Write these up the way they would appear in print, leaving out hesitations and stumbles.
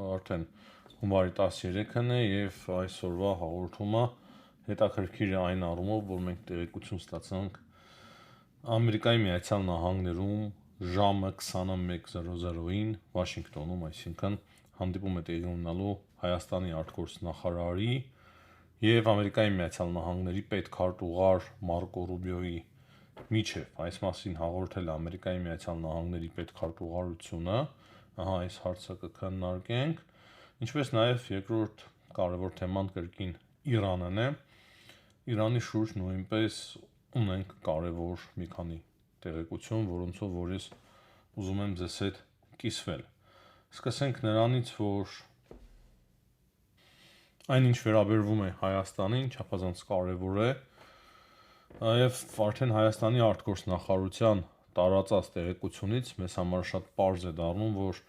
արդեն հունվարի 13-ն է եւ այսօրվա հաղորդումը հետաքրքիր է այն առումով, որ մենք տեղեկություն ստացանք Ամերիկայի Միացյալ Նահանգներում ժամը 21:00-ին Վաշինգտոնում, այսինքն հանդիպում է տեղի ունենալու Հայաստանի արտգործնախարարի եւ Ամերիկայի Միացյալ Նահանգների պետքարտուղար Մարկո Ռուբիոյի միջև։ Այս մասին հաղորդել է Ամերիկայի Միացյալ Նահանգների պետքարտուղարությունը, այս հարցը կքննարկենք, ինչպես նաեւ երկրորդ կարևոր թեման կրկին Իրանն է։ Իրանի շուրջ նույնպես ունենք կարևոր մի քանի տեղեկություն, որոնցով որ ես ուզում եմ ձեզ հետ կիսվել։ Սկսենք նրանից, որ այնինչ վերաբերվում է Հայաստանին, չափազանց կարևոր է, եւ արդեն Հայաստանի արտգործնախարարության տարածած տեղեկությունից մեզ համար շատ պարզ է դառնում, որ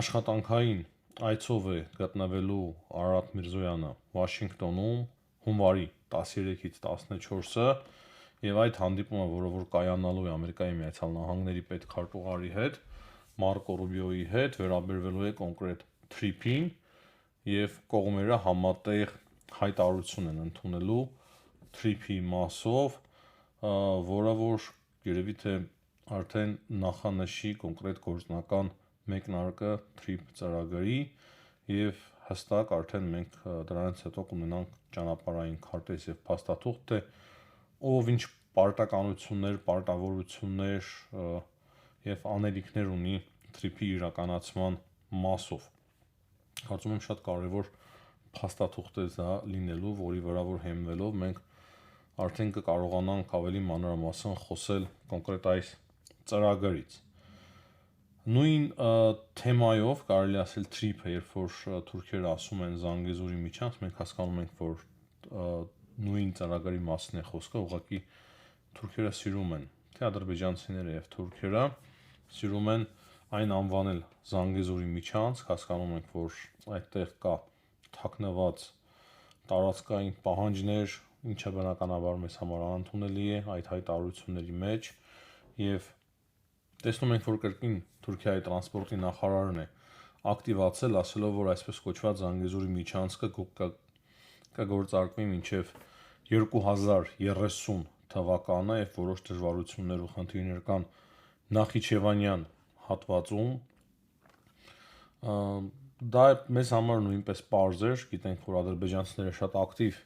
աշխատանքային այցով է գտնվելու Արարատ Միրզոյանը Վաշինգտոնում հունվարի 13-ից 14-ը եւ այդ հանդիպումը, որը որ կայանալու է Ամերիկայի Միացյալ Նահանգների պետքարտուղարի հետ, Մարկո Ռուբիոյի հետ, վերաբերվելու է կոնկրետ թրիփին եւ կողմերը համատեղ հայտարարություն են ընդունելու թրիփի մասով, որը որ երևի թե արդեն նախանշի կոնկրետ գործնական մեկնարկը թրիփ ծրագրի եւ հստակ արդեն մենք դրանից հետո կունենանք ճանապարհային քարտեզ եւ փաստաթուղթ, թե ով ինչ պարտականություններ, պարտավորություններ եւ անելիքներ ունի թրիփի իրականացման մասով։ Կարծում եմ շատ կարևոր փաստաթուղթ է դա լինելու, որի վրա որ հիմնվելով մենք արդեն կկարողանանք ավելի մանրամասն խոսել կոնկրետ այս ծրագրից։ Նույն թեմայով կարելի ասել թրիփը, երբ որ թուրքերը ասում են Զանգեզուրի միջանց, մենք հասկանում ենք, որ նույն ծրագրի մասն է խոսքը, ուղղակի թուրքերը սիրում են, թե ադրբեջանցիները եւ թուրքերը սիրում են այն անվանել Զանգեզուրի միջանց, հասկանում ենք, որ այդտեղ կա թաքնված տարածքային պահանջներ, ինչը բնականաբար մեզ համար անընդունելի է այդ հայտարարությունների մեջ եւ տեսնում ենք, որ կրկին Թուրքիայի տրանսպորտի նախարարն է ակտիվացել, ասելով, որ այսպես կոչված Զանգեզուրի միջանցքը կգործարկվի մինչև 2030 թվականը եւ որոշ դժվարություններ ու խնդիրներ կան Նախիջևանյան հատվածում։ Դա մեզ համար նույնպես պարզ էր, գիտենք, որ ադրբեջանցիները շատ ակտիվ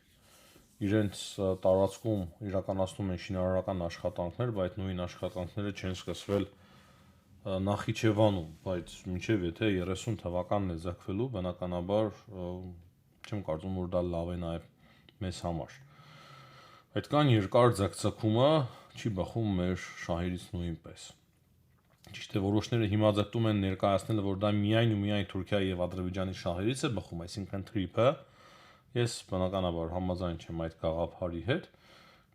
իրենց տարածքում իրականացնում են շինարարական աշխատանքներ, բայց նույն աշխատանքները չեն սկսվել Նախիջևանում, բայց մինչև եթե 30 թվականն է ձգվելու, բնականաբար չեմ կարծում, որ դա լավ է նաև մեզ համար։ Այդքան երկար ձգձգումը չի բխում մեր շահերից նույնպես։ Ճիշտ է, որոշները հիմա ձգտում են ներկայացնել, որ դա միայն ու միայն Թուրքիայի եւ Ադրբեջանի շահերից է բխում, այսինքն թրիփը։ Ես բնականաբար համաձայն չեմ այդ գաղափարի հետ,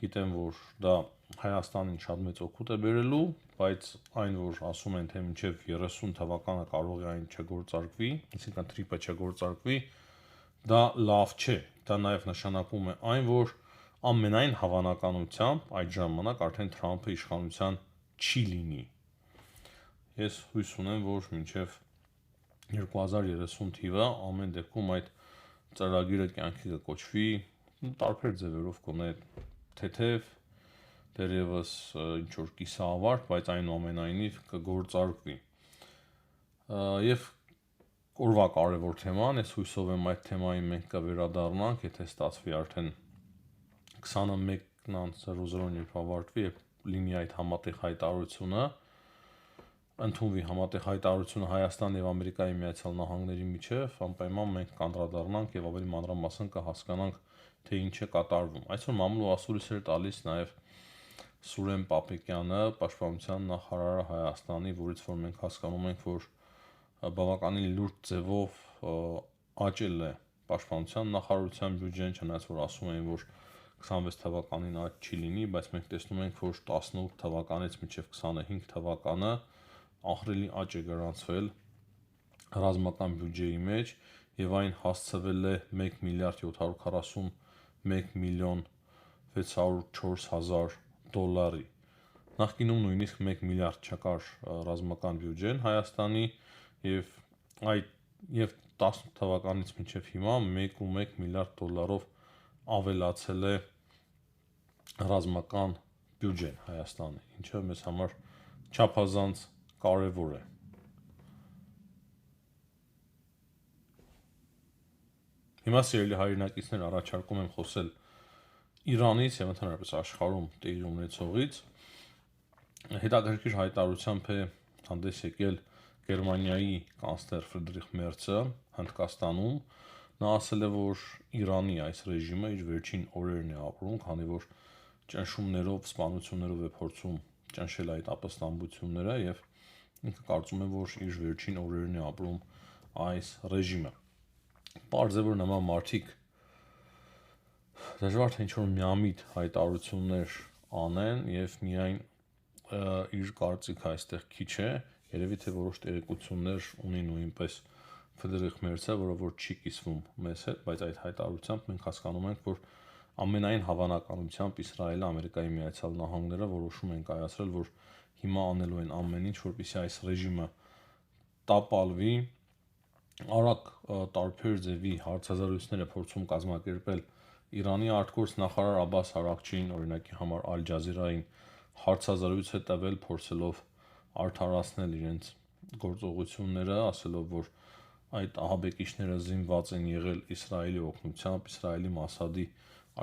գիտեմ, որ դա Հայաստանին շատ մեծ օգուտ է բերելու, բայց այն, որ ասում են, թե մինչև 30 թվականը կարող է այն չգործարկվի, այսինքն թրիփը չգործարկվի, դա լավ չէ։ Դա նաև նշանակում է այն, որ ամենայն հավանականությամբ այդ ժամանակ արդեն Թրամփը իշխանության չի լինի։ Ես հույս ունեմ, որ մինչև 2030 թիվը ամեն դեպքում այդ ծրագիրը կյանքի կկոչվի, տարբեր ձևերով կոնե թեթև, դերևս ինչ որ կիսավարտ, բայց այնուամենայնիվ կգործարկվի։ Եվ օրվա կարևոր թեման, ես հույսով եմ այդ թեմային մենք կվերադառնանք, եթե ստացվի արդեն 21:00-ին երբ ավարտվի եւ լինի այդ համատեղ հայտարարությունը, ընդունվի համատեղ հայտարարությունը Հայաստան եւ Ամերիկայի Միացյալ Նահանգների միջև, անպայման մենք կանդրադառնանք եւ ավելի մանրամասն կհասկանանք, թե ինչ է կատարվում։ Այսօր մամլու ասուլիս էր տալիս նաեւ Սուրեն Պապեկյանը, պաշտպանության նախարարը Հայաստանի, որից որ մենք հասկանում ենք, որ բավականին լուրջ ձևով աճել է պաշտպանության նախարարության բյուջեն, չնայած որ ասում էին, որ 26 թվականին աճ չի լինի, բայց մենք տեսնում ենք, որ 18 թվականից մինչև 25 թվականը ահռելի աճ է գրանցվել ռազմական բյուջեի մեջ եւ այն հասցվել է 1 միլիարդ 741 միլիոն 604 հազար դոլարի։ Նախկինում նույնիսկ 1 միլիարդ չկար ռազմական բյուջեն Հայաստանի եւ այդ եւ 18 թվականից մինչեւ հիմա 1.1 միլիարդ դոլարով ավելացել է ռազմական բյուջեն Հայաստանի, ինչը մեզ համար չափազանց կարևոր է։ Հիմա սիրելի հայրենակիցներ, առաջարկում եմ խոսել Իրանից եւ ընդհանրապես աշխարհում տեղի ունեցողից։ Հետաքրքիր հայտարարությամբ է հանդես եկել Գերմանիայի կանցլեր Ֆրիդրիխ Մերցը Հնդկաստանում։ Նա ասել է, որ Իրանի այս ռեժիմը իր վերջին օրերն է ապրում, քանի որ ճնշումներով, սպանություններով է փորձում ճնշել այդ ապստամբությունները եւ ինքը կարծում է, որ իր վերջին օրերն է ապրում այս ռեժիմը։ Պարզ է, որ նման մարդիկ դժվար թե ինչ-որ միամիտ հայտարարություններ անեն եւ միայն իր կարծիքը այստեղ քիչ է, երևի թե որոշ տեղեկություններ ունի նույնպես Ֆրիդրիխ Մերցը, որը որ չի կիսվում մեզ հետ, բայց այդ հայտարարությամբ մենք հասկանում ենք, որ ամենայն հավանականությամբ Իսրայելը, Ամերիկայի Միացյալ Նահանգները որոշում են կայացրել, որ հիմա անելու են ամեն ինչ, որպեսզի այս ռեժիմը տապալվի, արագ տարբեր ձևի հարցազրույցներ է փորձում կազմակերպել Իրանի արտգործնախարար Աբբաս Արաքչիին, օրինակի համար Ալ Ջազիրային հարցազրույց է տվել, փորձելով արդարացնել իրենց գործողությունները, ասելով, որ այդ ահաբեկիչները զինված են եղել Իսրայելի օգնությամբ, Իսրայելի Մասադի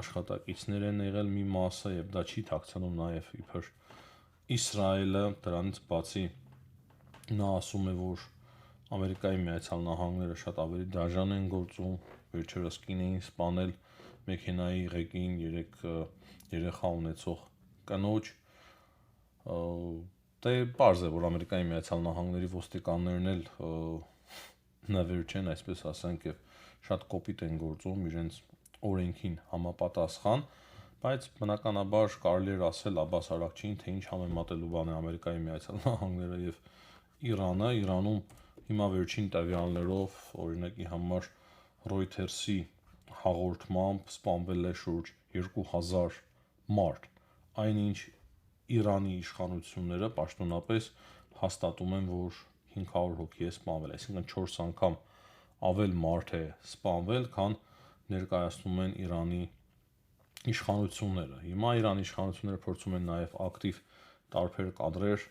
աշխատակիցներ են եղել մի մասը եւ դա չի թաքցնում նաեւ իբր Իսրայելը, դրանից բացի նա ասում է, որ Ամերիկայի Միացյալ Նահանգները շատ ավելի դաժան են գործում, վերջերս կին էին սպանել մեքենայի ղեկին 3 երեխա ունեցող կնոջ, դե պարզ է, որ Ամերիկայի Միացյալ Նահանգների ոստիկաններն էլ նվեր չեն, այսպես ասենք, եւ շատ կոպիտ են գործում իրենց օրենքին համապատասխան, բայց բնականաբար կարելի է ասել Աբբաս Արաքչիին, թե ինչ համեմատելու բան է Ամերիկայի Միացյալ Նահանգները եւ Իրանը, Իրանում հիմա վերջին տվյալներով, օրինակի համար Reuters-ի հաղորդմամբ սպանվել է շուրջ 2000 մարդ, այնինչ Իրանի իշխանությունները պաշտոնապես հաստատում են, որ 500 հոգի է սպանվել, այսինքն 4 անգամ ավել մարդ է սպանվել, քան ներկայացնում են Իրանի իշխանությունները։ Հիմա Իրանի իշխանությունները փորձում են նաև ակտիվ տարբեր կադրեր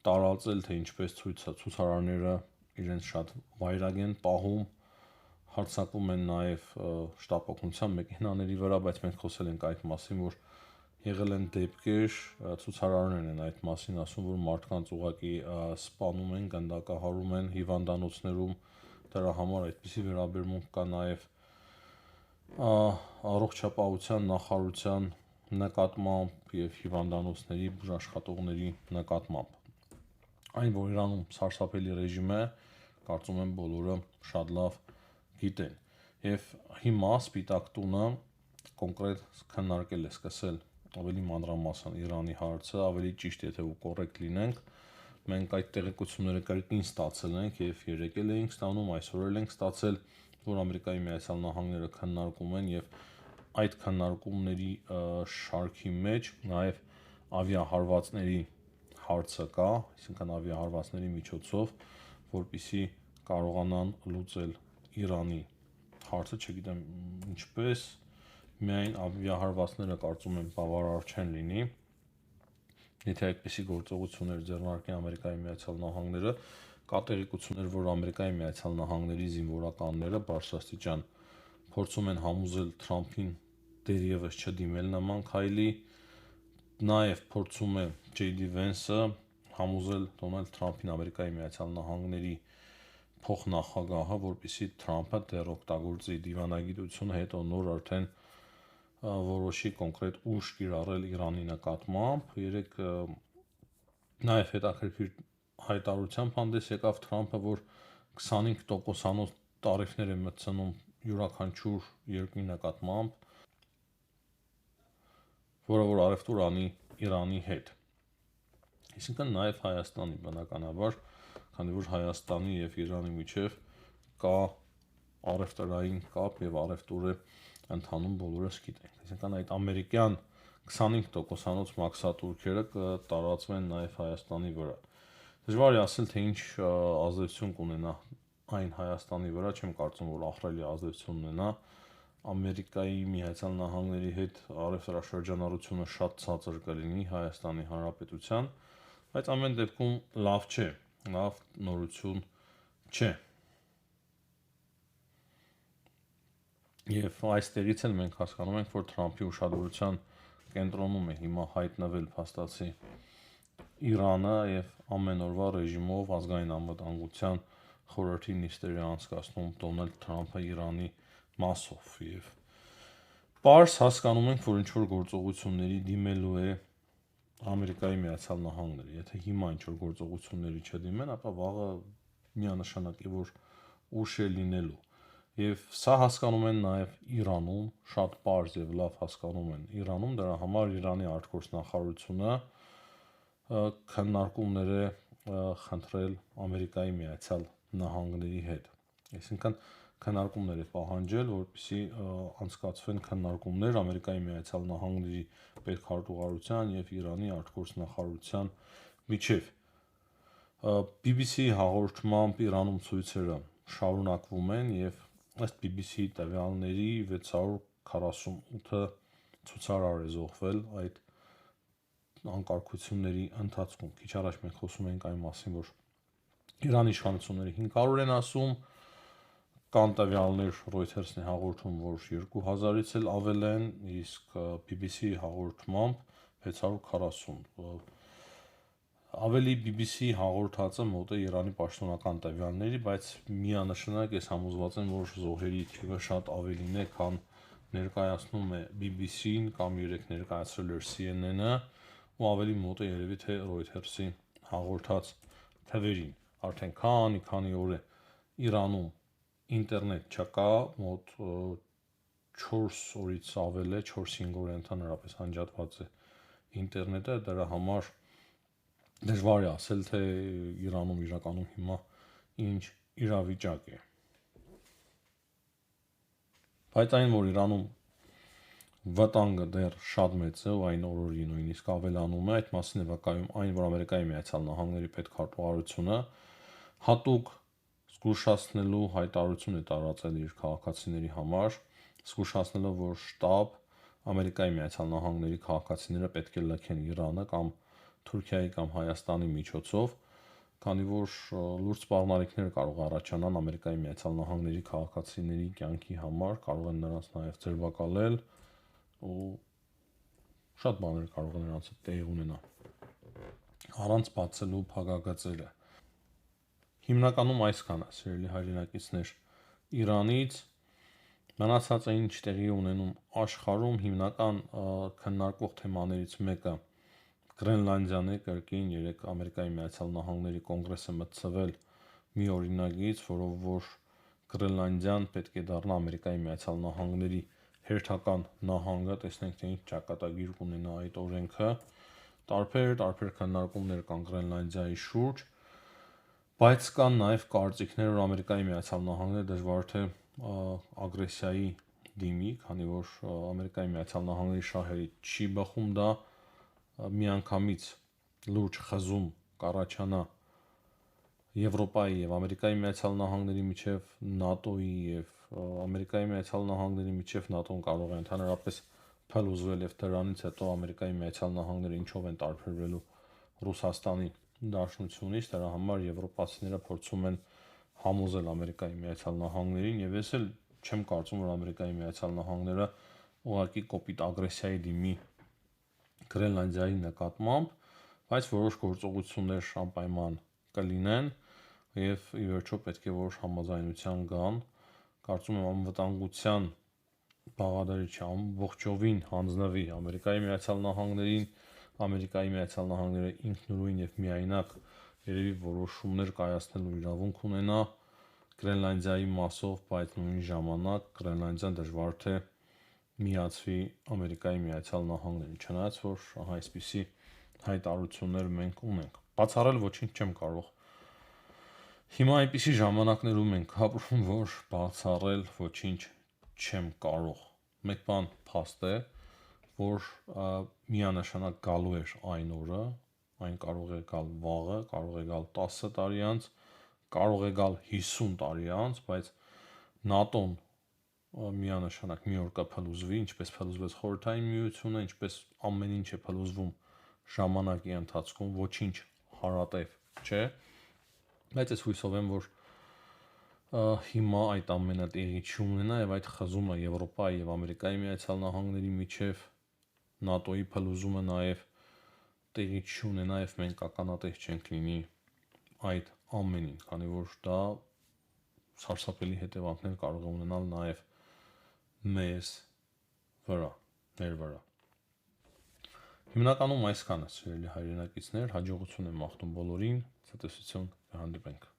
տարածել, թե ինչպես ցուցարարները իրենց շատ վայրագ են պահում, հարձակվում են նաև շտապ օգնության մեքենաների վրա, բայց մենք խոսել ենք այդ մասին, որ եղել են դեպքեր, ցուցարարներն են այդ մասին ասում, որ մարդկանց ուղղակի սպանում են, գնդակահարում են հիվանդանոցներում, դրա համար այդպիսի վերաբերմունք կա նաև առողջապահության նախարարության նկատմամբ եւ հիվանդանոցների բուժաշխատողների նկատմամբ։ Այն, որ Իրանում սարսափելի ռեժիմ է, կարծում եմ բոլորը շատ լավ գիտեն։ Եվ հիմա Սպիտակ տունը կոնկրետ քննարկել է սկսել ավելի մանրամասն Իրանի հարցը, ավելի ճիշտ եթե ու կոռեկտ լինենք, մենք այդ տեղեկությունները կրկին ստացել ենք եւ երեկ էլ էինք ստանում, այսօր էլ ենք ստացել, որ Ամերիկայի Միացյալ Նահանգները քննարկում են եւ այդ քննարկումների շարքի մեջ նաեւ ավիահարվածների հարցը կա, այսինքն ավիահարվածների միջոցով, որպիսի կարողանան լուծել Իրանի հարցը, չգիտեմ ինչպես, միայն ավիահարվածները կարծում եմ բավարար չեն լինի, եթե այդպիսի գործողություններ ձեռնարկեն Ամերիկայի Միացյալ Նահանգները, կա տեղեկություններ, որ Ամերիկայի Միացյալ Նահանգների զինվորականները բարձրաստիճան փորձում են համոզել Թրամփին դեռևս չդիմել նման քայլի, նաև փորձում է Ջեյ Դի Վենսը համոզել Դոնալդ Թրամփին Ամերիկայի Միացյալ Նահանգների փոխնախագահը, որպեսզի Թրամփը դեռ օգտագործի դիվանագիտությունը, հետո նոր արդեն որոշի կոնկրետ ուժ կիրառել Իրանի նկատմամբ։ Երեք նաև հետաքրքիր հայտարարությամբ հանդես եկավ Թրամփը, որ 25%-անոց տարիֆներ է մտցնում յուրաքանչյուր երկրի նկատմամբ, որը որ առևտուր անի Իրանի հետ։ Այսինքն նաև Հայաստանի բնականաբար, քանի որ Հայաստանի եւ Իրանի միջև կա առևտրային կապ եւ առևտուրը ընթանում բոլորս գիտենք։ Այսինքն այդ ամերիկյան 25%-անոց մաքսատուրքերը կտարածվեն նաև Հայաստանի վրա։ Դժվար է ասել, թե ինչ ազդեցություն կունենա այն Հայաստանի վրա չեմ կարծում, որ ահռելի ազդեցություն ունենա։ Ամերիկայի Միացյալ Նահանգների հետ առևտրաշրջանառությունը շատ ցածր կլինի Հայաստանի Հանրապետության, բայց ամեն դեպքում լավ չէ, լավ նորություն չէ։ Եվ այստեղից էլ մենք հասկանում ենք, որ Թրամփի ուշադրության կենտրոնում է հիմա հայտնվել փաստացի Իրանը եւ ամեն օրվա ռեժիմով ազգային անվտանգության խորհրդի նիստեր է անցկացնում Դոնալդ Թրամփը Իրանի մասով եւ պարզ հասկանում ենք, որ ինչ որ գործողությունների դիմելու է Ամերիկայի Միացյալ Նահանգները։ Եթե հիմա ինչ որ գործողությունների չդիմեն, ապա վաղը միանշանակ է, որ ուշ է լինելու։ Եվ սա հասկանում են նաև Իրանում, շատ պարզ եւ լավ հասկանում են Իրանում, դրա համար Իրանի արտգործնախարարությունը քննարկումներ է խնդրել Ամերիկայի Միացյալ Նահանգների հետ։ Այսինքն քննարկումներ է պահանջել, որպեսզի անցկացվեն քննարկումներ Ամերիկայի Միացյալ Նահանգների պետքարտուղարության եւ Իրանի արտգործնախարարության միջև։ BBC հաղորդմամբ Իրանում ցույցերը շարունակվում են եւ ըստ BBC տվյալների 648 ցուցարար է զոհվել այդ անկարգությունների ընթացքում։ Քիչ առաջ մենք խոսում էինք այն մասին, որ Իրանի իշխանությունները 500 են ասում, կան տվյալներ Reuters-ն է հաղորդում, որ 2000-ից էլ ավել են, իսկ BBC հաղորդմամբ 640։ Ավելի BBC հաղորդածը մոտ է Իրանի պաշտոնական տվյալների, բայց միանշանակ ես համոզված եմ, որ զոհերի թիվը շատ ավելին է, քան ներկայացնում է BBC-ն կամ երեք ներկայացրել էր CNN-ը, ու ավելի մոտ է երևի թե Reuters-ի հաղորդած թվերին։ Արդեն քանի օր է Իրանում ինտերնետ չկա, մոտ 4 օրից ավել է, 4-5 օր ընդհանրապես անջատված է ինտերնետը, դրա համար դժվար է ասել, թե Իրանում իրականում հիմա ինչ իրավիճակ է։ Բայց այն, որ Իրանում վտանգը դեռ շատ մեծ է ու այն օրորի նույնիսկ ավելանում է, այդ մասին է վկայում այն, որ Ամերիկայի Միացյալ Նահանգների պետքարտուղարությունը հատուկ զգուշացնելու հայտարարություն է տարածել իր քաղաքացիների համար, զգուշացնելով, որ շտաբ Ամերիկայի Միացյալ Նահանգների քաղաքացիները պետք է լքեն Իրանը կամ Թուրքիայի կամ Հայաստանի միջոցով, քանի որ լուրջ սպառնալիքներ կարող առաջանան Ամերիկայի Միացյալ Նահանգների քաղաքացիների կյանքի համար, կարող են նրանց նաև ձերբակալել ու շատ բաներ կարող են նրանց հետ տեղի ունենալ առանց բացելու փակագծերը։ Հիմնականում այսքան է, սիրելի հայրենակիցներ, Իրանից մնացածը ինչ տեղի ունենում աշխարհում, հիմնական քննարկվող թեմաներից մեկը Գրենլանդիան է, կրկին երեք Ամերիկայի Միացյալ Նահանգների կոնգրեսը մտցվել մի օրինագիծ, որով որ Գրենլանդիան պետք է դառնա Ամերիկայի Միացյալ Նահանգների հերթական նահանգը, տեսնենք թե ինչ ճակատագիր կունենա այդ օրենքը, տարբեր քննարկումներ կան Գրենլանդիայի շուրջ, բայց կան նաև կարծիքներ, որ Ամերիկայի Միացյալ Նահանգները դժվար թե ագրեսիայի դիմի, քանի որ Ամերիկայի Միացյալ Նահանգների շահերի չի բխում դա, միանգամից լուրջ խզում կառաջանա Եվրոպայի եւ Ամերիկայի Միացյալ Նահանգների միջև, ՆԱՏՕ-ի եւ Ամերիկայի Միացյալ Նահանգների միջև ՆԱՏՕ-ն կարող է ընդհանրապես փլուզվել եւ դրանից հետո Ամերիկայի Միացյալ Նահանգները ինչով են տարբերվելու Ռուսաստանի դաշնությունից, դրա համար եվրոպացիները փորձում են համոզել Ամերիկայի Միացյալ Նահանգներին եւ ես էլ չեմ կարծում, որ Ամերիկայի Միացյալ Նահանգները ուղղակի կոպիտ ագրեսիայի դիմի Գրենլանդիայի նկատմամբ, բայց որոշ գործողություններ անպայման կլինեն եւ ի վերջո պետք է որ համաձայնության գան։ Կարծում եմ անվտանգության բաղադրիչը ամբողջովին հանձնվի Ամերիկայի Միացյալ Նահանգներին, Ամերիկայի Միացյալ Նահանգները ինքնուրույն եւ միայնակ երևի որոշումներ կայացնելու իրավունք ունենա Գրենլանդիայի մասով, բայց նույն ժամանակ Գրենլանդիան դժվար թե միացվի Ամերիկայի Միացյալ Նահանգներին, չնայած որ այսպիսի հայտարարություններ մենք ունենք։ Բացառել ոչինչ չեմ կարող։ Հիմա այնպիսի ժամանակներում ենք ապրում, որ բացառել ոչինչ չեմ կարող։ Մեկ բան փաստ է, որ միանշանակ գալու էր այն օրը, այն կարող է գալ վաղը, կարող է գալ 10 տարի անց, կարող է գալ 50 տարի անց, բայց ՆԱՏՕ-ն միանշանակ մի օր կփլուզվի, ինչպես փլուզվեց Խորհրդային Միությունը, ինչպես ամեն ինչ է փլուզվում ժամանակի ընթացքում, ոչինչ հարատև չէ, բայց ես հույսով եմ, որ հիմա այդ ամենը տեղի չունենա եւ այդ խզումը Եվրոպայի եւ Ամերիկայի Միացյալ Նահանգների միջև ՆԱՏՕ-ի փլուզումը նաեւ տեղի չունենա եւ մենք ականատես չենք լինի այդ ամենին, քանի որ դա սարսափելի հետևանքներ կարող է ունենալ նաեւ մեզ վրա, մեր վրա։ Հիմնականում այսքանը, սիրելի հայրենակիցներ, հաջողություն եմ մաղթում բոլորին, ցտեսություն, կհանդիպենք։